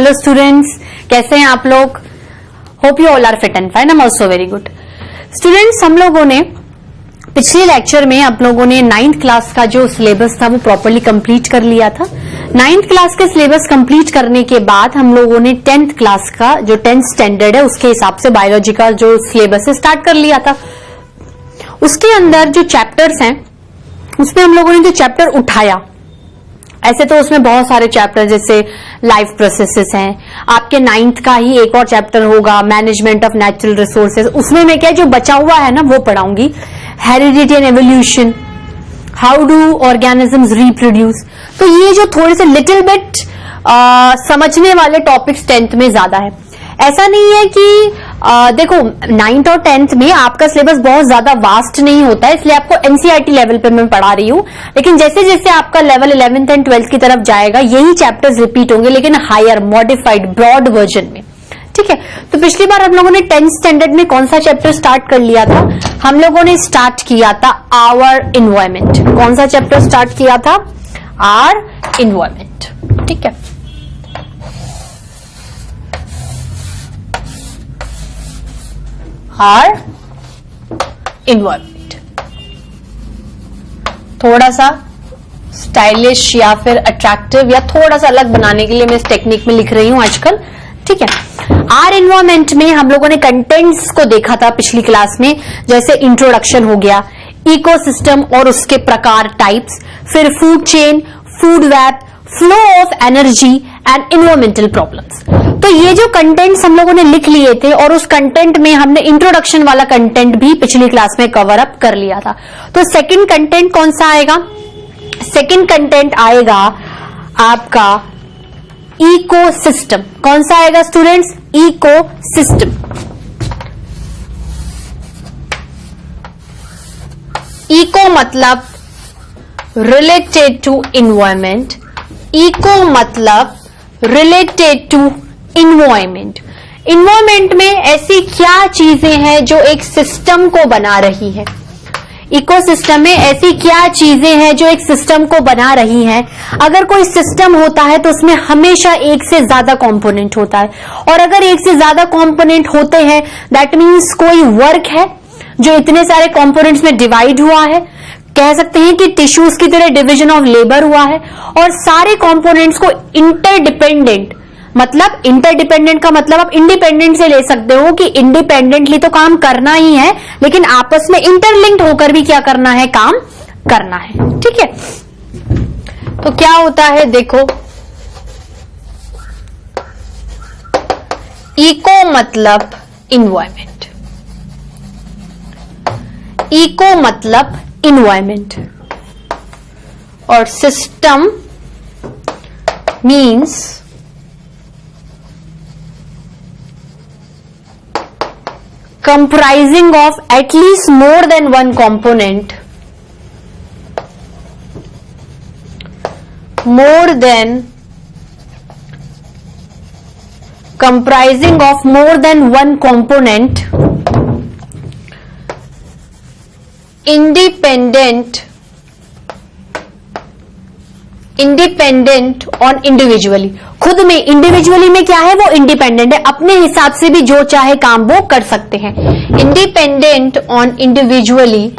Hello students, कैसे हैं आप लोग? Hope you all are fit and fine. I am also very good. Students, हम लोगों ने पिछले लेक्चर में आप लोगों ने 9th क्लास का जो सिलेबस था वो प्रॉपर्ली कंप्लीट कर लिया था। 9th क्लास के सिलेबस कंप्लीट करने के बाद हम लोगों ने 10th क्लास का जो 10th स्टैंडर्ड है उसके हिसाब से बायोलॉजी का जो सिलेबस है स्टार्ट कर लिया था। उसके अंदर जो चैप्टर्स हैं उसमें हम लोगों ने जो चैप्टर उठाया, ऐसे तो उसमें बहुत सारे चैप्टर जैसे लाइफ प्रोसेसेस हैं, आपके 9th का ही एक और चैप्टर होगा मैनेजमेंट ऑफ नेचुरल रिसोर्सेज, उसमें मैं क्या जो बचा हुआ है ना वो पढ़ाऊंगी। Heredity and evolution, how do organisms reproduce. तो ये जो थोड़े से लिटिल बिट समझने वाले टॉपिक्स 10th में ज्यादा है। ऐसा नहीं है कि देखो 9th और 10th में आपका सिलेबस बहुत ज्यादा वास्ट नहीं होता है, इसलिए आपको एनसीईआरटी लेवल पे मैं पढ़ा रही हूं। लेकिन जैसे जैसे आपका लेवल 11th एंड 12th की तरफ जाएगा यही चैप्टर्स रिपीट होंगे, लेकिन हायर मॉडिफाइड ब्रॉड वर्जन में। ठीक है, तो पिछली बार हम लोगों ने 10th स्टैंडर्ड में कौन सा चैप्टर स्टार्ट कर लिया था? हम लोगों ने स्टार्ट किया था आवर इन्वायरमेंट। कौन सा चैप्टर स्टार्ट किया था? Our environment. ठीक है, आवर इन्वायरमेंट। थोड़ा सा स्टाइलिश या फिर अट्रैक्टिव या थोड़ा सा अलग बनाने के लिए मैं इस टेक्निक में लिख रही हूं आजकल। ठीक है, आर एनवायरमेंट में हम लोगों ने कंटेंट्स को देखा था पिछली क्लास में, जैसे इंट्रोडक्शन हो गया, इकोसिस्टम और उसके प्रकार टाइप्स, फिर food chain, food web, flow of energy and environmental problems. तो ये जो कंटेंट्स हम लोगों ने लिख लिए थे और उस कंटेंट में हमने इंट्रोडक्शन वाला कंटेंट भी पिछली क्लास में कवर अप कर लिया था। तो सेकंड कंटेंट कौन सा आएगा? सेकंड कंटेंट आएगा आपका इकोसिस्टम। कौन सा आएगा स्टूडेंट्स? इकोसिस्टम। इको मतलब रिलेटेड टू इन्वायरमेंट, इको मतलब रिलेटेड टू इन्वायरमेंट। इन्वायरमेंट में ऐसी क्या चीजें हैं जो एक सिस्टम को बना रही है? इकोसिस्टम में ऐसी क्या चीजें हैं जो एक सिस्टम को बना रही हैं? अगर कोई सिस्टम होता है तो उसमें हमेशा एक से ज्यादा कंपोनेंट होता है, और अगर एक से ज्यादा कंपोनेंट होते हैं दैट मीन्स कोई वर्क है जो इतने सारे कंपोनेंट्स में डिवाइड हुआ है। कह सकते हैं कि टिश्यूज की तरह डिवीजन ऑफ लेबर हुआ है, और सारे कंपोनेंट्स को इंटरडिपेंडेंट, मतलब इंटरडिपेंडेंट का मतलब आप इंडिपेंडेंट से ले सकते हो कि इंडिपेंडेंटली तो काम करना ही है, लेकिन आपस में इंटरलिंक्ड होकर भी क्या करना है? काम करना है। ठीक है, तो क्या होता है देखो, इको मतलब इन्वायरमेंट, इको मतलब इन्वायरमेंट, और system means comprising of at least more than one component, comprising of more than one component, independent on individually। खुद में इंडिविजुअली में क्या है? वो इंडिपेंडेंट है, अपने हिसाब से भी जो चाहे काम वो कर सकते हैं। इंडिपेंडेंट ऑन इंडिविजुअली,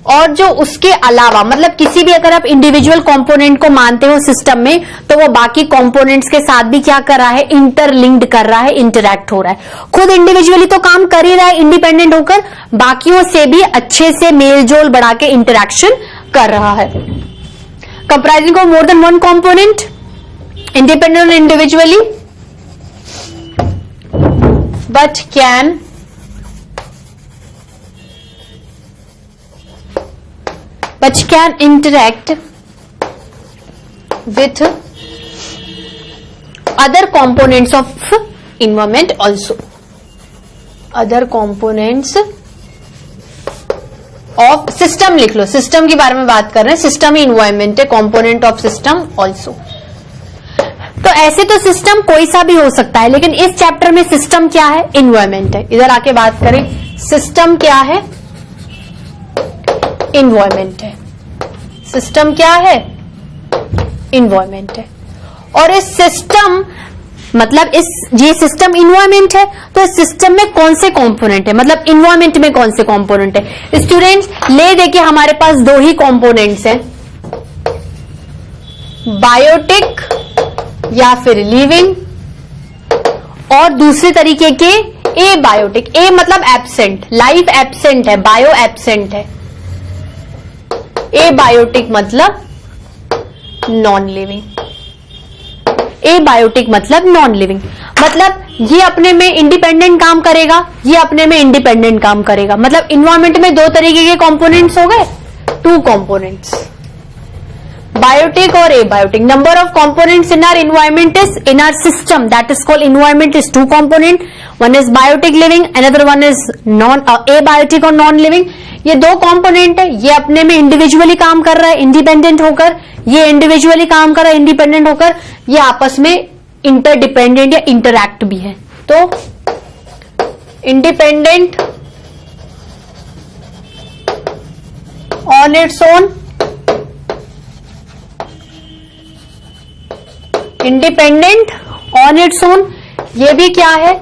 और जो उसके अलावा मतलब किसी भी अगर आप इंडिविजुअल कंपोनेंट को मानते हो सिस्टम में, तो वो बाकी कंपोनेंट्स के साथ भी क्या कर रहा है? इंटरलिंक्ड कर रहा है, इंटरैक्ट हो रहा है। खुद इंडिविजुअली तो काम कर ही रहा है इंडिपेंडेंट होकर, बाकियों से भी अच्छे से मेलजोल बढ़ा के इंटरैक्शन कर रहा है। Comprising of more than one component, independent individually but can interact with other components of environment also, other components of system। लिख लो, सिस्टम के बारे में बात कर रहे हैं, सिस्टम ही इन्वायरमेंट है, कंपोनेंट ऑफ सिस्टम ऑल्सो। तो ऐसे तो सिस्टम कोई सा भी हो सकता है, लेकिन इस चैप्टर में सिस्टम क्या है? इन्वायरमेंट है। इधर आके बात करें, सिस्टम क्या है? इन्वायरमेंट है। सिस्टम क्या है? इन्वायरमेंट है। और इस सिस्टम मतलब ये सिस्टम इन्वायरमेंट है, तो इस सिस्टम में कौन से कंपोनेंट है, मतलब इन्वायरमेंट में कौन से कंपोनेंट है। स्टूडेंट्स ले देखिए हमारे पास दो ही कंपोनेंट्स हैं, बायोटिक या फिर लिविंग, और दूसरे तरीके के ए बायोटिक। ए मतलब एब्सेंट, लाइफ एब्सेंट है, बायो एब्सेंट है। ए बायोटिक मतलब नॉन लिविंग। ए बायोटिक मतलब नॉन लिविंग, मतलब ये अपने में इंडिपेंडेंट काम करेगा, ये अपने में इंडिपेंडेंट काम करेगा। मतलब इन्वायरमेंट में दो तरीके के कंपोनेंट्स हो गए, टू कंपोनेंट्स, बायोटिक और abiotic. Number of components in our environment is in our system that is called environment is two component, one is biotic living, another one is non abiotic और non living। ये दो component है, ये अपने में individually काम कर रहा है इंडिपेंडेंट होकर, ये इंडिविजुअली काम कर रहा है इंडिपेंडेंट होकर, ये आपस में इंटरडिपेंडेंट या इंटरैक्ट भी है। तो independent on its own, independent on its own, ये भी क्या है,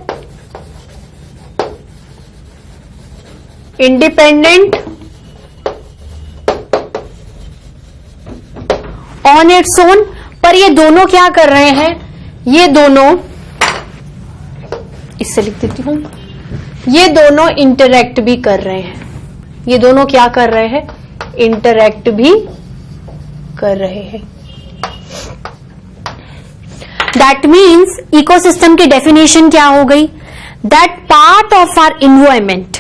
इंडिपेंडेंट ऑन इट्स ओन। पर ये दोनों क्या कर रहे हैं, ये दोनों, इससे लिख देती हूं, ये दोनों इंटरैक्ट भी कर रहे हैं। ये दोनों क्या कर रहे हैं, इंटरैक्ट भी कर रहे हैं। दैट मीन्स इकोसिस्टम की डेफिनेशन क्या हो गई, that part of our environment,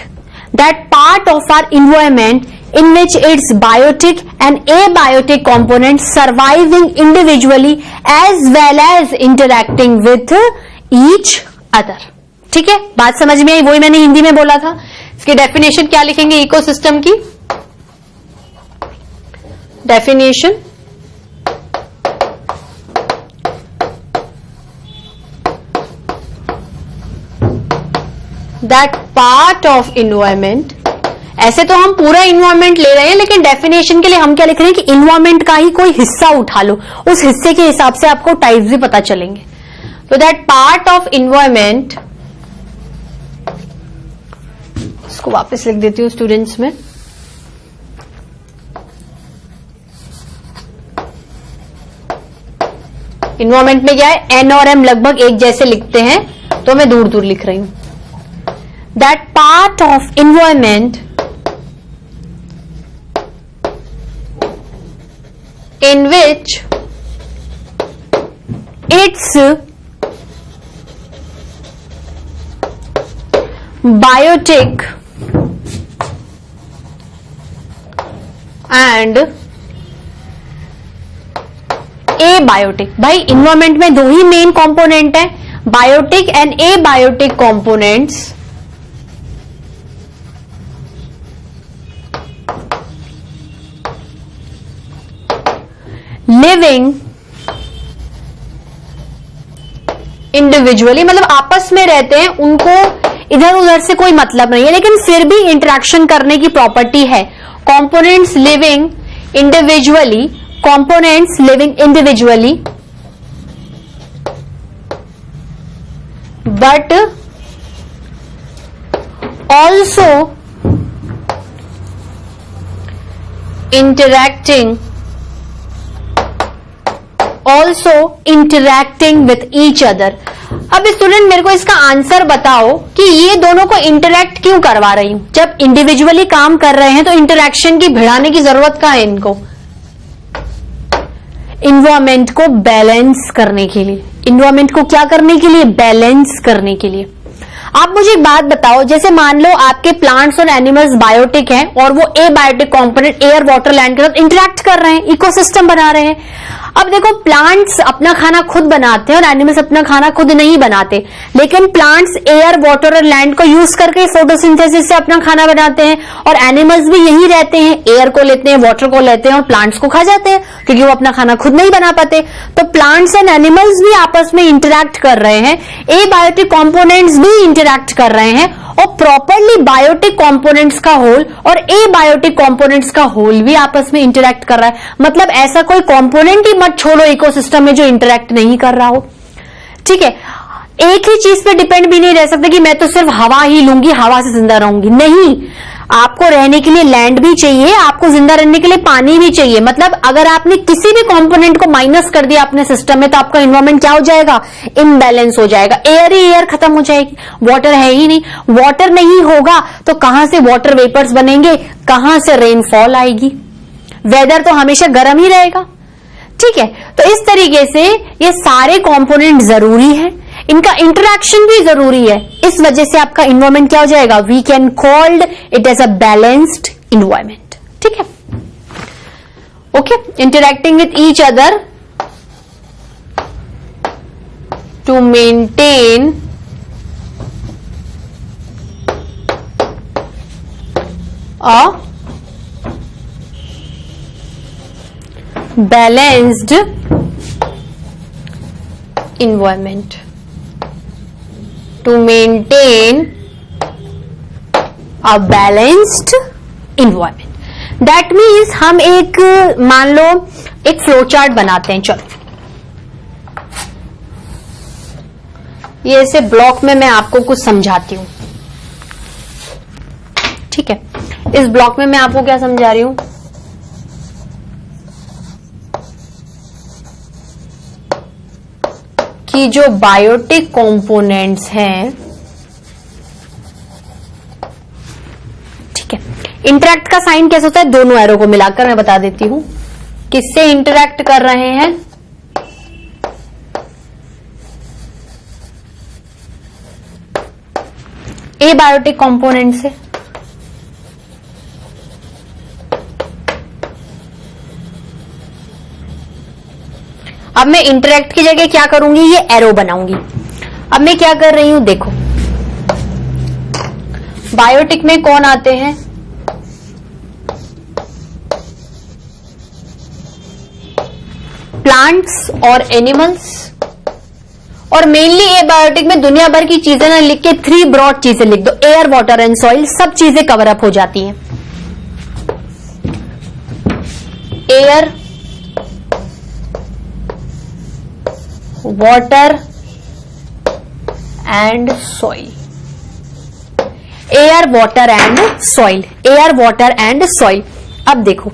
that part of our environment in which its biotic and abiotic components surviving individually as well as interacting with each other। ठीक है, बात समझ में आई, वही मैंने हिंदी में बोला था। इसकी डेफिनेशन क्या लिखेंगे, इकोसिस्टम की definition, that part of environment. ऐसे तो हम पूरा इन्वायरमेंट ले रहे हैं, लेकिन डेफिनेशन के लिए हम क्या लिख रहे हैं कि इन्वायरमेंट का ही कोई हिस्सा उठा लो, उस हिस्से के हिसाब से आपको टाइप्स भी पता चलेंगे। तो दैट पार्ट ऑफ इन्वायरमेंट, इसको वापस लिख देती हूं स्टूडेंट्स में, इन्वायरमेंट में क्या है, एन और एम लगभग एक जैसे लिखते हैं, तो मैं दूर दूर लिख रही हूं। That part of environment in which its biotic and abiotic। भाई इन्वायरमेंट में दो ही मेन कंपोनेंट है, biotic and abiotic components living individually, मतलब आपस में रहते हैं, उनको इधर उधर से कोई मतलब नहीं है, लेकिन फिर भी इंटरेक्शन करने की प्रॉपर्टी है। Components living individually, components living individually but also interacting with each other. अब स्टूडेंट मेरे को इसका आंसर बताओ कि ये दोनों को इंटरैक्ट क्यों करवा रही हूं। जब इंडिविजुअली काम कर रहे हैं तो इंटरैक्शन की भिड़ाने की जरूरत क्या है इनको, इन्वायरमेंट को बैलेंस करने के लिए। इन्वायरमेंट को क्या करने के लिए, बैलेंस करने के लिए। आप मुझे एक बात बताओ, जैसे मान लो आपके प्लांट्स और एनिमल्स बायोटिक हैं और वो abiotic component air water land के साथ इंटरैक्ट कर रहे हैं, इकोसिस्टम बना रहे हैं। अब देखो प्लांट्स अपना खाना खुद बनाते हैं और एनिमल्स अपना खाना खुद नहीं बनाते, लेकिन प्लांट्स एयर वाटर और लैंड को यूज करके फोटोसिंथेसिस से अपना खाना बनाते हैं, और एनिमल्स भी यही रहते हैं, एयर को लेते हैं, वाटर को लेते हैं और प्लांट्स को खा जाते हैं, क्योंकि वो अपना खाना खुद नहीं बना पाते। तो प्लांट्स एंड एनिमल्स भी आपस में इंटरैक्ट कर रहे हैं, एबायोटिक कंपोनेंट्स भी इंटरैक्ट इंटरैक्ट कर रहे हैं और प्रॉपरली बायोटिक कंपोनेंट्स का होल और एबायोटिक कंपोनेंट्स का होल भी आपस में इंटरैक्ट कर रहा है। मतलब ऐसा कोई कंपोनेंट ही मत छोड़ो इकोसिस्टम में जो इंटरैक्ट नहीं कर रहा हो। ठीक है, एक ही चीज पे डिपेंड भी नहीं रह सकते कि मैं तो सिर्फ हवा ही लूंगी, हवा से जिंदा रहूंगी। नहीं, आपको रहने के लिए लैंड भी चाहिए, आपको जिंदा रहने के लिए पानी भी चाहिए। मतलब अगर आपने किसी भी कंपोनेंट को माइनस कर दिया अपने सिस्टम में तो आपका एनवायरमेंट क्या हो जाएगा? इम्बैलेंस हो जाएगा। एयर ही एयर खत्म हो जाएगी, वाटर है ही नहीं। वाटर नहीं होगा तो कहां से वाटर वेपर्स बनेंगे, कहां से रेनफॉल आएगी? वेदर तो हमेशा गर्म ही रहेगा। ठीक है, तो इस तरीके से ये सारे कंपोनेंट जरूरी है, इनका इंटरैक्शन भी जरूरी है। इस वजह से आपका इन्वायरमेंट क्या हो जाएगा? We can called it as a balanced environment. ठीक है, okay, interacting with each other to maintain a balanced environment, to maintain a balanced environment. That means हम एक मान लो एक फ्लो चार्ट बनाते हैं। चलो ये ऐसे ब्लॉक में मैं आपको कुछ समझाती हूं। ठीक है, इस ब्लॉक में मैं आपको क्या समझा रही हूं? कि जो बायोटिक कंपोनेंट्स हैं, ठीक है, इंटरैक्ट का साइन कैसे होता है? दोनों एरो को मिलाकर मैं बता देती हूं। किससे इंटरैक्ट कर रहे हैं? एबायोटिक कंपोनेंट से। अब मैं इंटरैक्ट की जगह क्या करूंगी? ये एरो बनाऊंगी। अब मैं क्या कर रही हूं देखो, बायोटिक में कौन आते हैं? प्लांट्स और एनिमल्स, और मेनली एबायोटिक में दुनिया भर की चीजें ना लिख के 3 ब्रॉड चीजें लिख दो, एयर, वाटर एंड सॉइल, सब चीजें कवर अप हो जाती हैं। Air, water and soil, air, water and soil, air, water and soil। अब देखो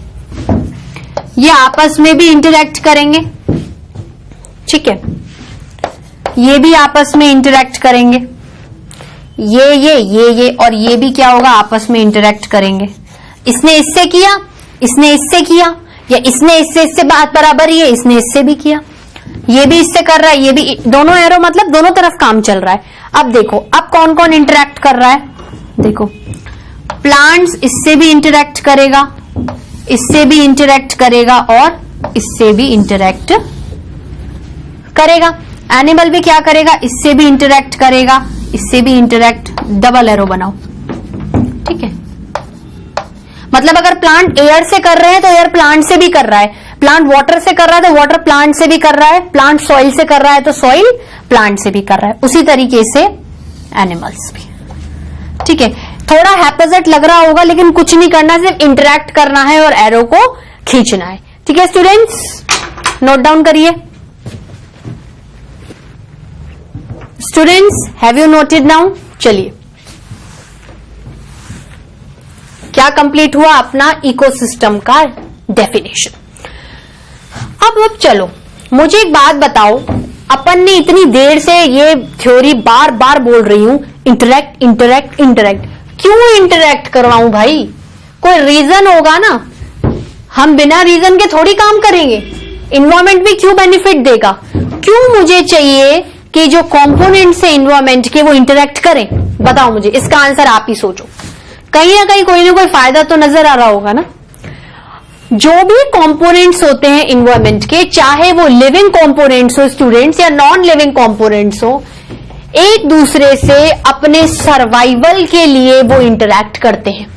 ये आपस में भी इंटरैक्ट करेंगे। ठीक है, ये भी आपस में इंटरैक्ट करेंगे। ये और ये भी क्या होगा? आपस में इंटरैक्ट करेंगे। इसने इससे किया, इसने इससे किया, या इसने इससे बात बराबर ही है, इसने इससे भी किया, ये भी इससे कर रहा है, ये भी, दोनों एरो मतलब दोनों तरफ काम चल रहा है। अब देखो अब कौन कौन इंटरैक्ट कर रहा है? देखो प्लांट्स इससे भी इंटरैक्ट करेगा, इससे भी इंटरैक्ट करेगा और इससे भी इंटरैक्ट करेगा। एनिमल भी क्या करेगा? इससे भी इंटरैक्ट करेगा, इससे भी इंटरैक्ट। डबल एरो बनाओ। ठीक है, मतलब अगर प्लांट एयर से कर रहे हैं तो एयर प्लांट से भी कर रहा है, प्लांट वाटर से कर रहा है तो वाटर प्लांट से भी कर रहा है, प्लांट सॉइल से कर रहा है तो सॉइल प्लांट से भी कर रहा है। उसी तरीके से एनिमल्स भी। ठीक है, थोड़ा हैपोजेट लग रहा होगा लेकिन कुछ नहीं करना, सिर्फ इंटरैक्ट करना है और एरो को खींचना है। ठीक है स्टूडेंट्स, नोट डाउन करिए। Students, have you noted now? चलिए, क्या कंप्लीट हुआ अपना इकोसिस्टम का डेफिनेशन। अब चलो मुझे एक बात बताओ, अपन ने इतनी देर से ये थ्योरी बार बार बोल रही हूं, इंटरैक्ट इंटरैक्ट इंटरैक्ट, क्यों इंटरैक्ट करवाऊं भाई? कोई रीजन होगा ना, हम बिना रीजन के थोड़ी काम करेंगे। इन्वायरमेंट भी क्यों बेनिफिट देगा? क्यों मुझे चाहिए कि जो कंपोनेंट से इन्वायरमेंट के वो इंटरैक्ट करें? बताओ मुझे, इसका आंसर आप ही सोचो। कहीं ना कहीं कोई ना कोई फायदा तो नजर आ रहा होगा ना। जो भी कंपोनेंट्स होते हैं इन्वायरमेंट के, चाहे वो लिविंग कंपोनेंट्स हो स्टूडेंट्स या नॉन लिविंग कंपोनेंट्स हो, एक दूसरे से अपने सर्वाइवल के लिए वो इंटरैक्ट करते हैं।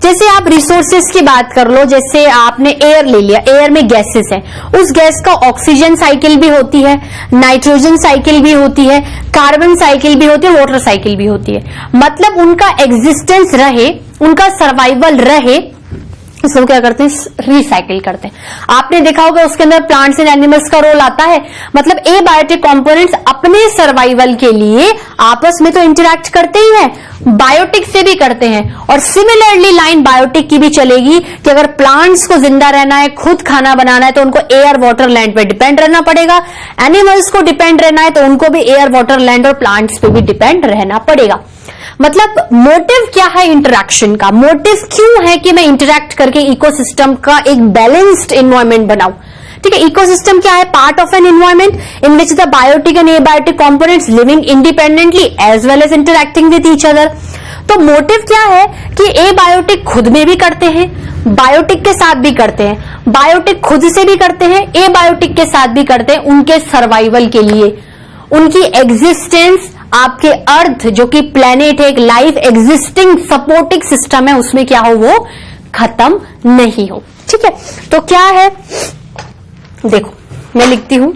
जैसे आप रिसोर्सेस की बात कर लो, जैसे आपने एयर ले लिया, एयर में गैसेस है, उस गैस का ऑक्सीजन साइकिल भी होती है, नाइट्रोजन साइकिल भी होती है, कार्बन साइकिल भी होती है, वाटर साइकिल भी होती है। मतलब उनका एग्जिस्टेंस रहे, उनका सर्वाइवल रहे, इसको क्या करते हैं, रिसाइकिल करते हैं। आपने देखा होगा उसके अंदर प्लांट्स एंड एनिमल्स का रोल आता है। मतलब ए बायोटिक कंपोनेंट्स अपने सर्वाइवल के लिए आपस में तो इंटरैक्ट करते ही हैं, बायोटिक से भी करते हैं। और सिमिलरली लाइन बायोटिक की भी चलेगी कि अगर प्लांट्स को जिंदा रहना है, खुद खाना बनाना है, तो उनको एयर वाटर लैंड पे डिपेंड रहना पड़ेगा। एनिमल्स को डिपेंड रहना है तो उनको भी एयर वाटर लैंड और प्लांट्स पे भी डिपेंड रहना पड़ेगा। मतलब मोटिव क्या है इंटरैक्शन का, मोटिव क्यों है कि मैं इंटरैक्ट करके इकोसिस्टम का एक बैलेंस्ड एनवायरमेंट बनाऊं। ठीक है, इकोसिस्टम क्या है, part of an environment in which the biotic and abiotic components living independently as well as interacting with each other. तो मोटिव क्या है कि एबायोटिक खुद में भी करते हैं, बायोटिक के साथ भी करते हैं, बायोटिक खुद से भी करते हैं, एबायोटिक के साथ भी करते हैं, उनके सर्वाइवल के लिए, उनकी एग्जिस्टेंस, आपके अर्थ जो कि प्लेनेट है, एक लाइफ एग्जिस्टिंग सपोर्टिंग सिस्टम है, उसमें क्या हो, वो खत्म नहीं हो। ठीक है, तो क्या है, देखो मैं लिखती हूं,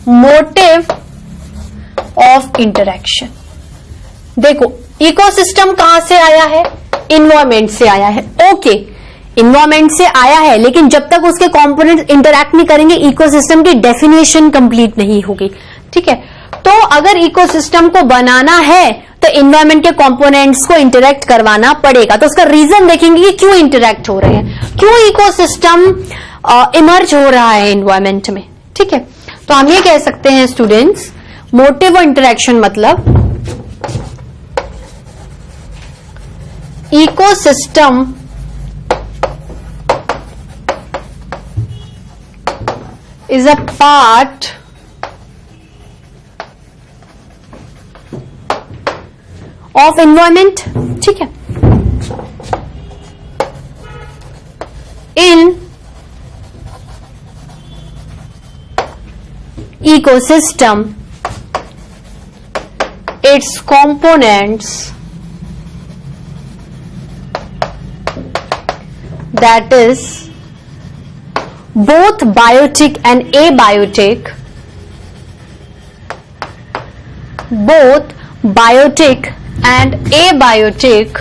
मोटिव ऑफ इंटरैक्शन। देखो इकोसिस्टम कहां से आया है, इन्वायरमेंट से आया है। ओके, इन्वायरमेंट से आया है, लेकिन जब तक उसके कंपोनेंट्स इंटरैक्ट नहीं करेंगे इकोसिस्टम की डेफिनेशन कंप्लीट नहीं होगी। ठीक है, तो अगर इकोसिस्टम को बनाना है तो इन्वायरमेंट के कंपोनेंट्स को इंटरैक्ट करवाना पड़ेगा। तो उसका रीजन देखेंगे कि क्यों इंटरैक्ट हो रहे हैं, क्यों इकोसिस्टम इमर्ज हो रहा है एनवायरमेंट में। ठीक है, तो हम ये कह सकते हैं स्टूडेंट्स, मोटिव ऑफ इंटरैक्शन मतलब ecosystem is a part of environment. ठीक है, in ecosystem its components, that is both biotic and abiotic, both biotic and abiotic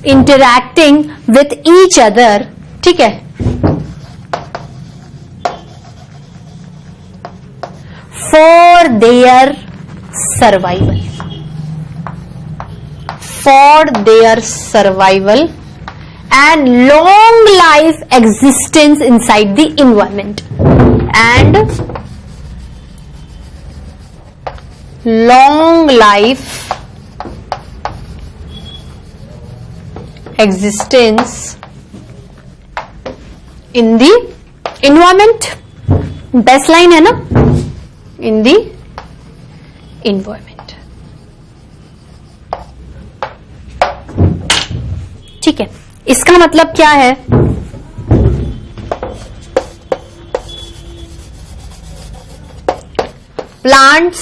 interacting with each other। ठीक है, for their survival and long life existence inside the environment, and long life existence in the environment। Best line है ना, in the environment। ठीक है, इसका मतलब क्या है, प्लांट्स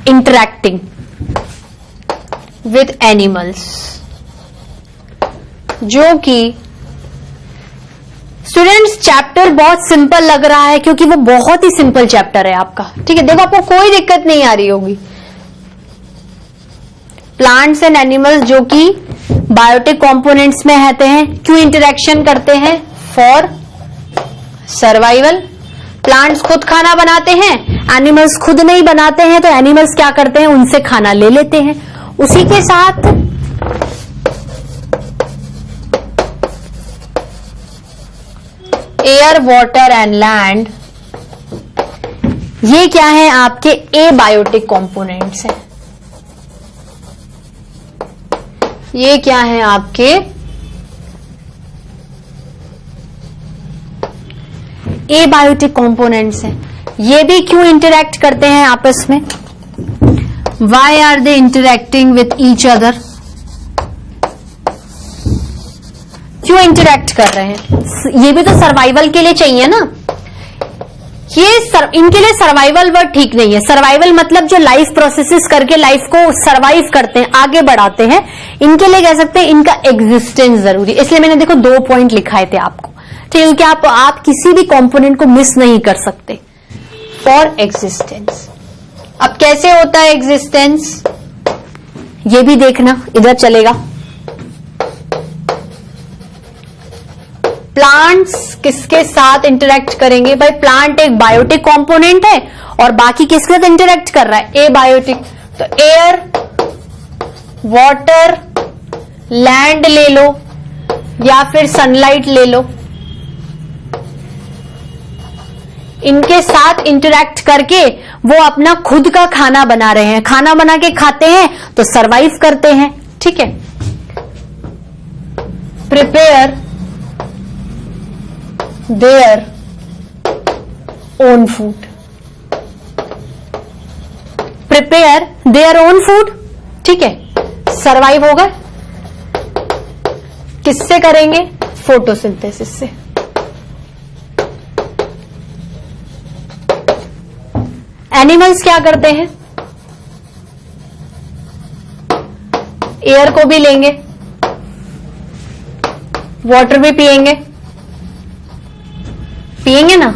इंटरैक्टिंग विथ एनिमल्स, जो कि स्टूडेंट्स चैप्टर बहुत सिंपल लग रहा है क्योंकि वो बहुत ही सिंपल चैप्टर है आपका। ठीक है, देखो आपको कोई दिक्कत नहीं आ रही होगी। प्लांट्स एंड एनिमल्स जो कि बायोटिक कंपोनेंट्स में रहते हैं, क्यों इंटरेक्शन करते हैं, फॉर सर्वाइवल। प्लांट्स खुद खाना बनाते हैं, एनिमल्स खुद नहीं बनाते हैं, तो एनिमल्स क्या करते हैं, उनसे खाना ले लेते हैं। उसी के साथ एयर, वाटर एंड लैंड, ये क्या है, आपके एबायोटिक कंपोनेंट्स हैं। ये क्या है, आपके एबायोटिक कंपोनेंट्स हैं। ये भी क्यों इंटरैक्ट करते हैं आपस में? Why are they interacting with each other? क्यों इंटरैक्ट कर रहे हैं? ये भी तो सर्वाइवल के लिए चाहिए ना। इनके लिए सर्वाइवल वर्ड ठीक नहीं है। सर्वाइवल मतलब जो लाइफ प्रोसेसेस करके लाइफ को सर्वाइव करते हैं, आगे बढ़ाते हैं, इनके लिए कह सकते हैं इनका एग्जिस्टेंस जरूरी। इसलिए मैंने देखो 2 पॉइंट लिखाए थे आपको, ठीक है, क्योंकि आप किसी भी कंपोनेंट को मिस नहीं कर सकते। For existence. अब कैसे होता है एग्जिस्टेंस, ये भी देखना, इधर चलेगा। प्लांट्स किसके साथ इंटरेक्ट करेंगे? भाई प्लांट एक बायोटिक कंपोनेंट है और बाकी किसके साथ इंटरेक्ट कर रहा है? ए बायोटिक। तो एयर, वाटर, लैंड ले लो या फिर सनलाइट ले लो, इनके साथ इंटरेक्ट करके वो अपना खुद का खाना बना रहे हैं। खाना बना के खाते हैं तो सरवाइव करते हैं, ठीक है। Prepare their own food, prepare their own food, ठीक है। सरवाइव होगा किससे करेंगे? फोटोसिंथेसिस से। एनिमल्स क्या करते हैं? एयर को भी लेंगे, वाटर भी पिएंगे ना,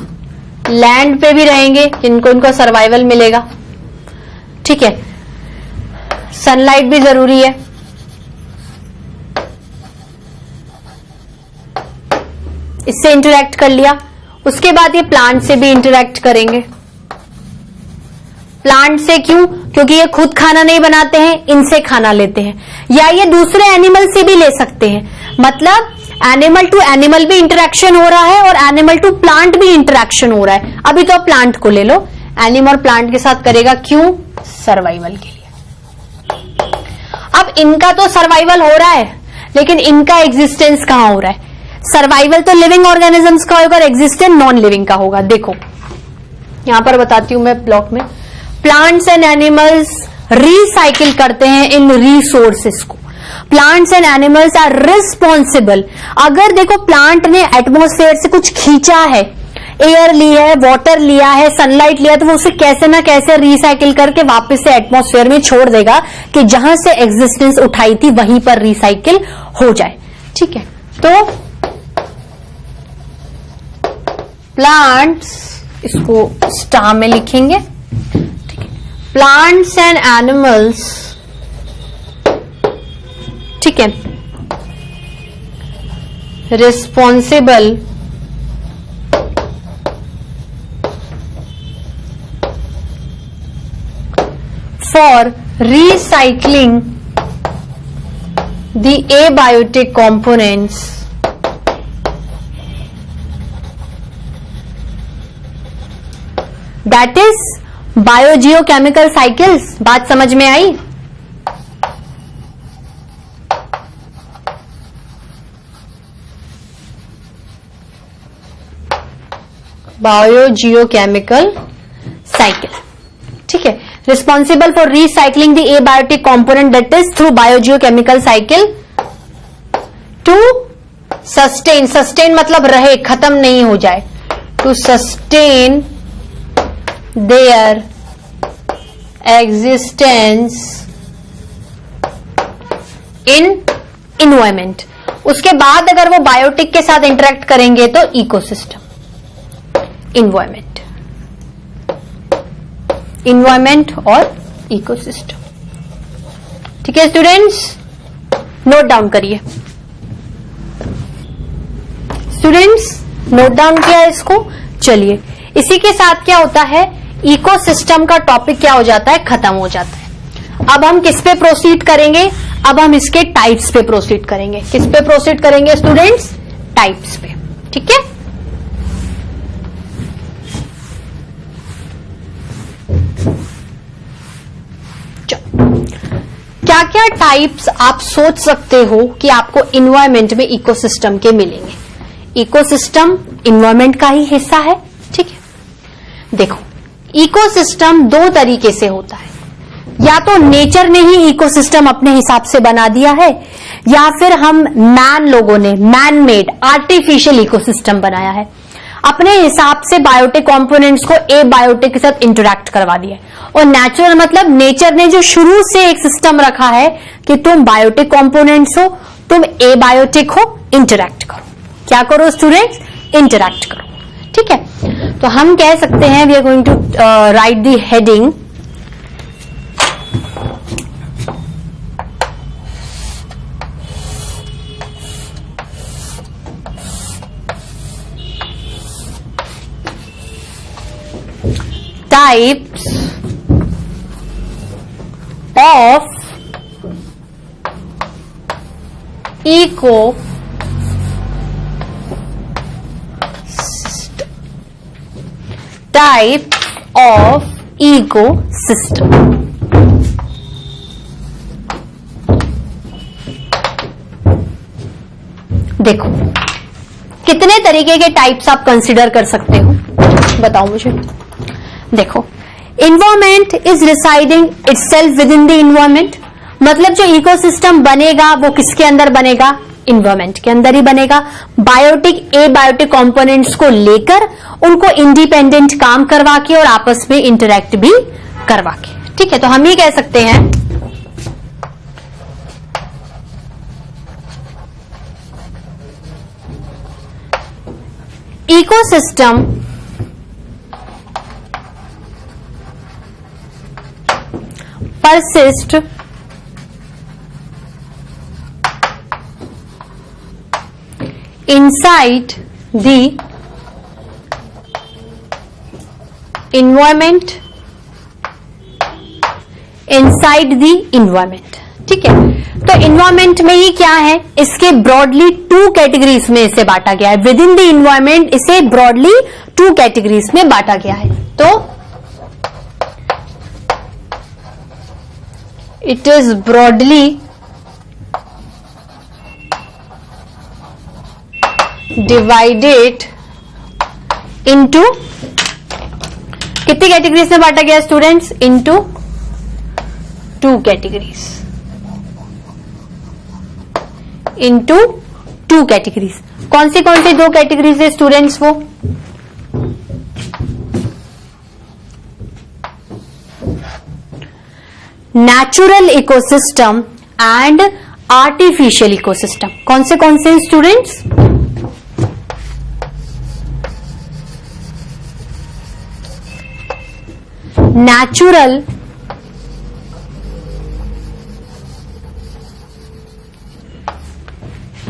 लैंड पे भी रहेंगे इनको सर्वाइवल मिलेगा, ठीक है। सनलाइट भी जरूरी है। इससे इंटरेक्ट कर लिया। उसके बाद ये प्लांट से भी इंटरेक्ट करेंगे। प्लांट से क्यों? क्योंकि ये खुद खाना नहीं बनाते हैं, इनसे खाना लेते हैं, या ये दूसरे एनिमल से भी ले सकते हैं। मतलब एनिमल टू एनिमल भी इंटरेक्शन हो रहा है और एनिमल टू प्लांट भी इंटरेक्शन हो रहा है। अभी तो प्लांट को ले लो, एनिमल प्लांट के साथ करेगा, क्यों? सर्वाइवल के लिए। अब इनका तो सर्वाइवल हो रहा है, लेकिन इनका एग्जिस्टेंस कहां हो रहा है? सर्वाइवल तो लिविंग ऑर्गेनिजम्स का होगा, एग्जिस्टेंस नॉन लिविंग का होगा। देखो यहां पर बताती हूं मैं ब्लॉक में। प्लांट्स एंड एनिमल्स रिसाइकिल करते हैं इन रिसोर्सेस को। Plants and animals are responsible. अगर देखो प्लांट ने एटमॉस्फेयर से कुछ खींचा है, एयर ली है, वाटर लिया है, सनलाइट लिया, तो वो उसे कैसे ना कैसे रिसाइकिल करके वापस से एटमॉस्फेयर में छोड़ देगा कि जहां से एग्जिस्टेंस उठाई थी वहीं पर रिसाइकिल हो जाए, ठीक है। तो प्लांट्स, इसको स्टार में लिखेंगे, ठीक है। प्लांट्स एंड एनिमल्स, ठीक है, responsible for recycling the abiotic components that is biogeochemical cycles। बात समझ में आई? बायोजियोकेमिकल साइकिल, ठीक है। Responsible for recycling the abiotic component that is through biogeochemical cycle to sustain. Sustain मतलब रहे, खत्म नहीं हो जाए। To sustain their existence in environment. उसके बाद अगर वो बायोटिक के साथ इंटरेक्ट करेंगे तो इकोसिस्टम, इन्वायरमेंट, इन्वायरमेंट और इकोसिस्टम, ठीक है स्टूडेंट्स। नोट डाउन करिए। स्टूडेंट्स नोट डाउन किया इसको। चलिए इसी के साथ क्या होता है, इकोसिस्टम का टॉपिक क्या हो जाता है, खत्म हो जाता है। अब हम किस पे प्रोसीड करेंगे? अब हम इसके टाइप्स पे प्रोसीड करेंगे। किस पे प्रोसीड करेंगे स्टूडेंट्स? टाइप्स पे, ठीक है। क्या क्या टाइप्स आप सोच सकते हो कि आपको इन्वायरमेंट में इकोसिस्टम के मिलेंगे? इकोसिस्टम इन्वायरमेंट का ही हिस्सा है, ठीक है। देखो, इकोसिस्टम दो तरीके से होता है, या तो नेचर ने ही इकोसिस्टम अपने हिसाब से बना दिया है, या फिर हम लोगों ने मैन मेड आर्टिफिशियल इकोसिस्टम बनाया है, अपने हिसाब से बायोटिक कंपोनेंट्स को ए बायोटिक के साथ इंटरैक्ट करवा दिया है। और नेचुरल मतलब नेचर ने जो शुरू से एक सिस्टम रखा है कि तुम बायोटिक कंपोनेंट्स हो, तुम ए बायोटिक हो, इंटरैक्ट करो। क्या करो स्टूडेंट्स? इंटरैक्ट करो। ठीक है, तो हम कह सकते हैं we are going to write the heading types of ecosystem. Type of ecosystem. देखो, कितने तरीके के टाइप्स आप कंसीडर कर सकते हो, बताओ मुझे। देखो, environment is residing itself with in the environment, मतलब जो इकोसिस्टम बनेगा वो किसके अंदर बनेगा? इन्वायरमेंट के अंदर ही बनेगा। बायोटिक ए बायोटिक कंपोनेंट्स को लेकर उनको इंडिपेंडेंट काम करवा के और आपस में इंटरैक्ट भी करवा के। ठीक है, तो हम ये कह सकते हैं ecosystem persist inside the environment, inside the environment। ठीक है, तो इन्वायरमेंट में ही क्या है, इसके ब्रॉडली टू कैटेगरीज में इसे बांटा गया है। विद इन द इन्वायरमेंट इसे ब्रॉडली टू कैटेगरीज में बांटा गया है। तो it is broadly divided into कितनी कैटेगरीज में बांटा गया students? into two categories, into two categories. कौन सी दो कैटेगरीज है स्टूडेंट्स? वो natural ecosystem and artificial ecosystem. कौन से students? Natural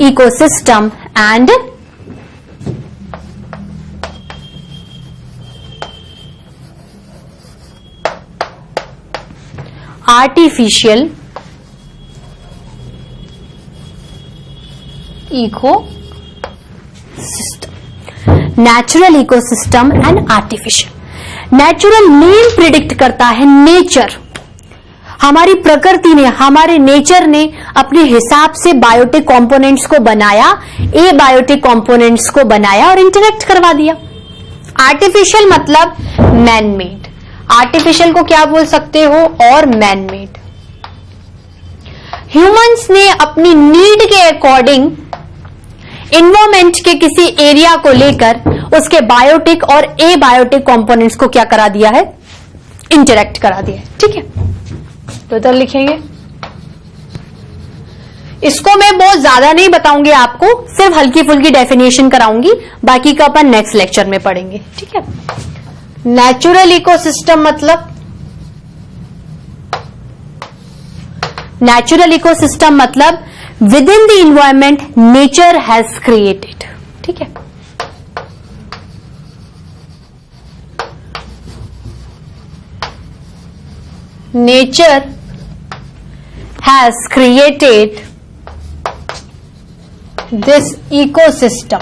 ecosystem and artificial ecosystem. Natural ecosystem and artificial. Natural name predict करता है नेचर, हमारी प्रकृति ने, हमारे नेचर ने अपने हिसाब से बायोटिक कंपोनेंट्स को बनाया, ए बायोटिक कंपोनेंट्स को बनाया और इंटरेक्ट करवा दिया। आर्टिफिशियल मतलब मैन मेड। आर्टिफिशियल को क्या बोल सकते हो? और मैन मेड। ह्यूमंस ने अपनी नीड के अकॉर्डिंग इन्वायरमेंट के किसी एरिया को लेकर उसके बायोटिक और ए बायोटिक कंपोनेंट्स को क्या करा दिया है? इंटरेक्ट करा दिया है। ठीक है, तो इधर लिखेंगे। इसको मैं बहुत ज्यादा नहीं बताऊंगी आपको, सिर्फ हल्की फुल्की डेफिनेशन कराऊंगी, बाकी का अपन नेक्स्ट लेक्चर में पढ़ेंगे। ठीक है, नेचुरल इकोसिस्टम मतलब, नेचुरल इकोसिस्टम मतलब with in the environment nature has created. ठीक है, nature has created this ecosystem.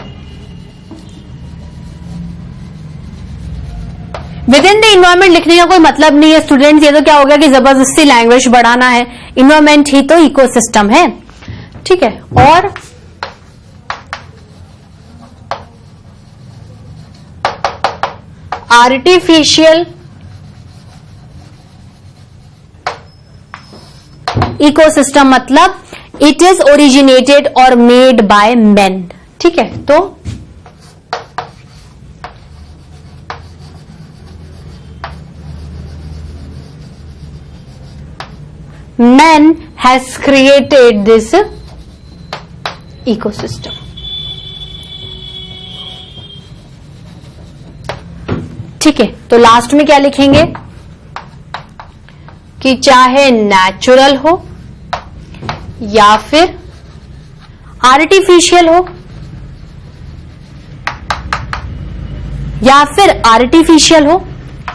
With in the environment लिखने का कोई मतलब नहीं है स्टूडेंट्स, ये तो क्या हो गया कि जबरदस्ती लैंग्वेज बढ़ाना है। इन्वायरमेंट ही तो इकोसिस्टम है। ठीक है, और आर्टिफिशियल इकोसिस्टम मतलब इट इज ओरिजिनेटेड और मेड बाय मैन। ठीक है, तो man has created this ecosystem. ठीक है, तो लास्ट में क्या लिखेंगे कि चाहे नेचुरल हो या फिर आर्टिफिशियल हो या फिर आर्टिफिशियल हो,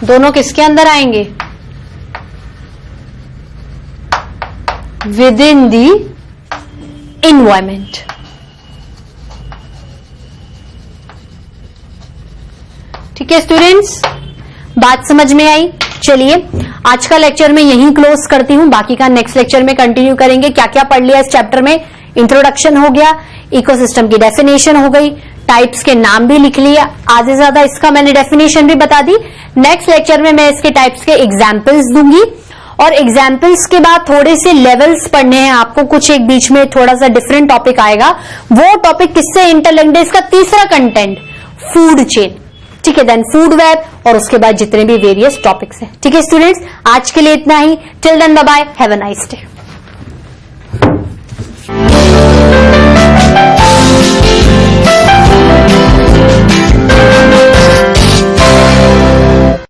दोनों किसके अंदर आएंगे? With in the environment. ठीक है स्टूडेंट्स, बात समझ में आई? चलिए आज का लेक्चर मैं यहीं क्लोज करती हूं, बाकी का नेक्स्ट लेक्चर में कंटिन्यू करेंगे। क्या क्या पढ़ लिया इस चैप्टर में? इंट्रोडक्शन हो गया, इकोसिस्टम की डेफिनेशन हो गई, टाइप्स के नाम भी लिख लिया, आधे ज्यादा इसका मैंने डेफिनेशन भी बता दी। नेक्स्ट लेक्चर में मैं इसके टाइप्स के एग्जाम्पल्स दूंगी और एग्जाम्पल्स के बाद थोड़े से लेवल्स पढ़ने हैं आपको, कुछ एक बीच में थोड़ा सा डिफरेंट टॉपिक आएगा। वो टॉपिक किससे इंटरलिंक्ड है? इसका तीसरा कंटेंट फूड चेन। ठीक है, देन फूड वेब और उसके बाद जितने भी वेरियस टॉपिक्स हैं। ठीक है स्टूडेंट्स, आज के लिए इतना ही। Till then bye bye, have a nice day.